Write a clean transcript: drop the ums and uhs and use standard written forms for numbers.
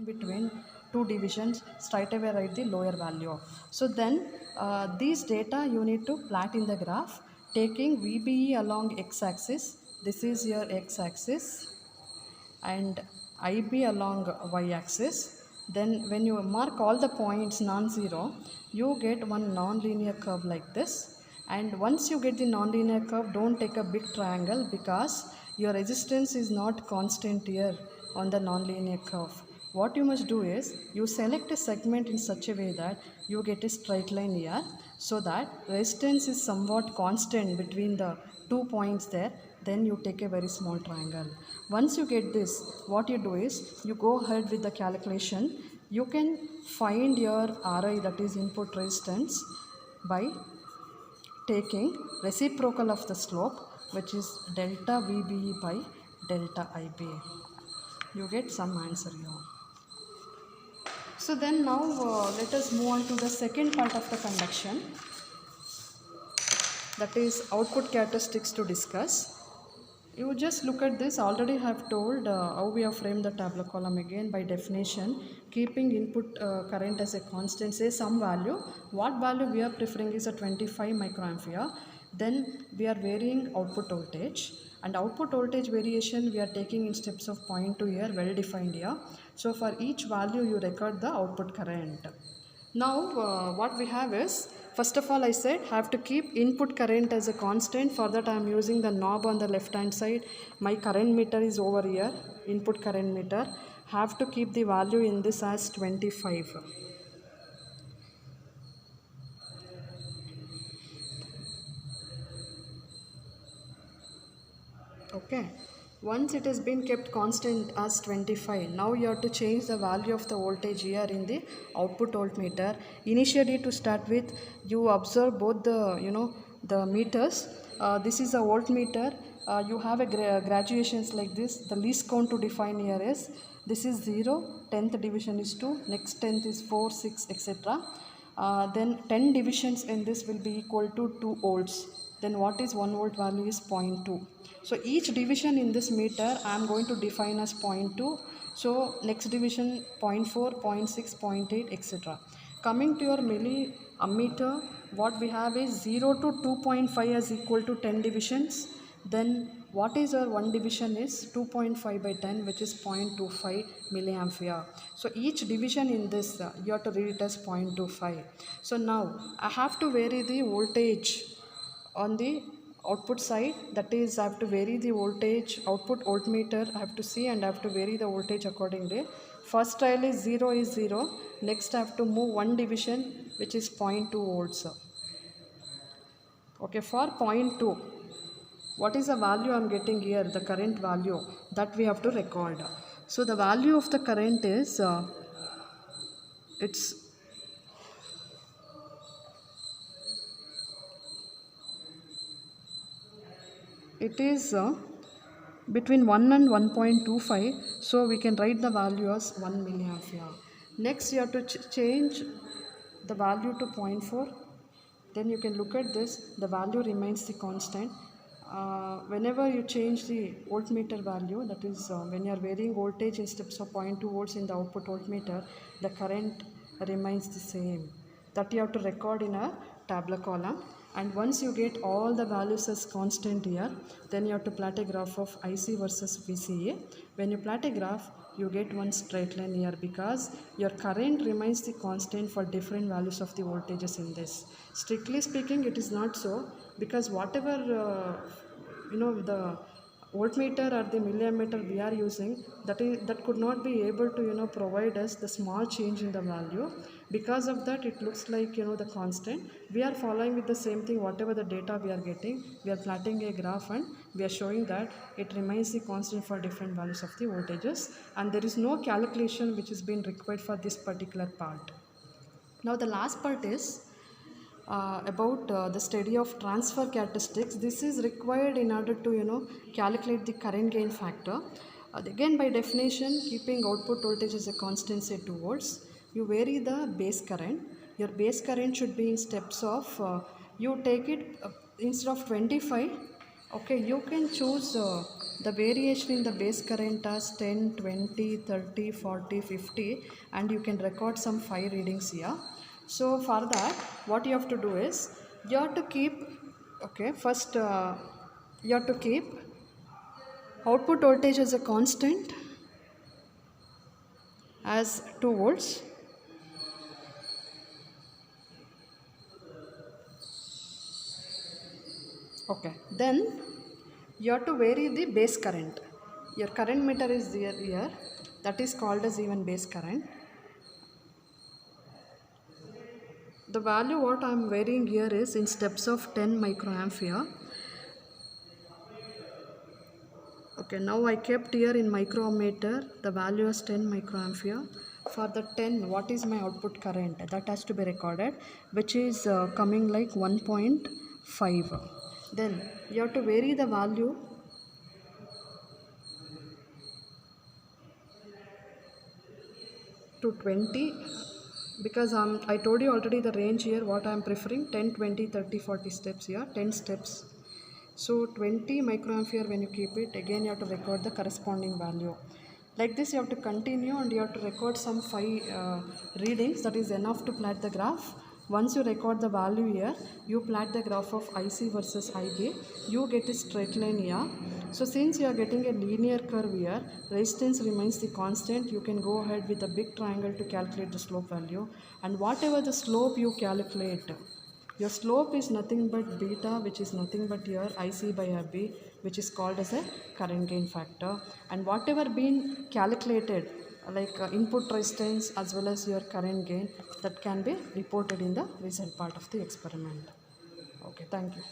between two divisions, straight away write the lower value. So then these data you need to plot in the graph, taking VBE along x-axis. This is your x-axis and IB along y-axis. Then when you mark all the points non-zero, you get one non-linear curve like this. And once you get the non-linear curve, don't take a big triangle because your resistance is not constant here on the non-linear curve. What you must do is you select a segment in such a way that you get a straight line here, so that resistance is somewhat constant between the 2 points there. Then you take a very small triangle. Once you get this, what you do is you go ahead with the calculation. You can find your RI, that is input resistance, by taking reciprocal of the slope, which is delta VBE by delta IB. You get some answer here. So then now let us move on to the second part of the conduction, that is output characteristics to discuss. You just look at this. Already have told how we have framed the tabular column. Again, by definition, keeping input current as a constant, say some value. What value we are preferring is a 25 microampere. Then we are varying output voltage, and output voltage variation we are taking in steps of 0.2 here, well defined here. So for each value you record the output current. Now what we have is, first of all I said have to keep input current as a constant. For that I am using the knob on the left hand side. My current meter is over here, input current meter. Have to keep the value in this as 25. Okay. Once it has been kept constant as 25, now you have to change the value of the voltage here in the output voltmeter. Initially, to start with, you observe both the the meters. This is a voltmeter. You have a graduations like this. The least count to define here is, this is 0, 10th division is 2, next 10th is 4, 6, etc. Then 10 divisions in this will be equal to 2 volts. Then what is 1 volt value is 0.2. So each division in this meter I am going to define as 0.2. So next division 0.4, 0.6, 0.8, etc. Coming to your milliammeter, what we have is 0 to 2.5 is equal to 10 divisions. Then what is our one division is 2.5 by 10, which is 0.25 milliampere. So each division in this you have to read it as 0.25. So now I have to vary the voltage on the output side, that is I have to vary the voltage, output voltmeter I have to see, and I have to vary the voltage accordingly. First trial is 0, next I have to move one division, which is 0.2 volts. Okay, for 0.2, what is the value I am getting here, the current value, that we have to record. So the value of the current is it is between 1 and 1.25, so we can write the value as 1 milliampere. Next you have to change the value to 0.4. Then you can look at this, the value remains the constant. Whenever you change the voltmeter value, that is when you are varying voltage in steps of 0.2 volts in the output voltmeter, the current remains the same. That you have to record in a tabular column. And once you get all the values as constant here, then you have to plot a graph of IC versus VCA. When you plot a graph, you get one straight line here because your current remains the constant for different values of the voltages in this. Strictly speaking, it is not so, because whatever the voltmeter or the milliammeter we are using, that could not be able to provide us the small change in the value. Because of that, it looks like the constant. We are following with the same thing. Whatever the data we are getting, we are plotting a graph and we are showing that it remains the constant for different values of the voltages, and there is no calculation which is being required for this particular part. Now the last part is about the study of transfer characteristics. This is required in order to calculate the current gain factor. Again, by definition, keeping output voltage as a constant, say 2 volts, you vary the base current. Your base current should be in steps of you take it instead of 25. Okay, you can choose the variation in the base current as 10, 20, 30, 40, 50, and you can record some 5 readings here. So for that, what you have to do is, you have to keep, okay, first you have to keep output voltage as a constant as 2 volts. Okay, then you have to vary the base current. Your current meter is here, that is called as even base current. The value what I am varying here is in steps of 10 microampere. Okay, now I kept here in micrometer the value is 10 microampere. For the 10, what is my output current? That has to be recorded, which is coming like 1.5. Then you have to vary the value to 20, because I told you already the range here what I am preferring, 10, 20, 30, 40 steps here, 10 steps. So 20 microampere when you keep it, again you have to record the corresponding value. Like this you have to continue and you have to record some 5 readings, that is enough to plot the graph. Once you record the value here, you plot the graph of IC versus IG, you get a straight line here. So since you are getting a linear curve here, resistance remains the constant, you can go ahead with a big triangle to calculate the slope value. And whatever the slope you calculate, your slope is nothing but beta, which is nothing but your IC by RB, which is called as a current gain factor. And whatever been calculated, like input resistance as well as your current gain, that can be reported in the result part of the experiment. Okay, thank you.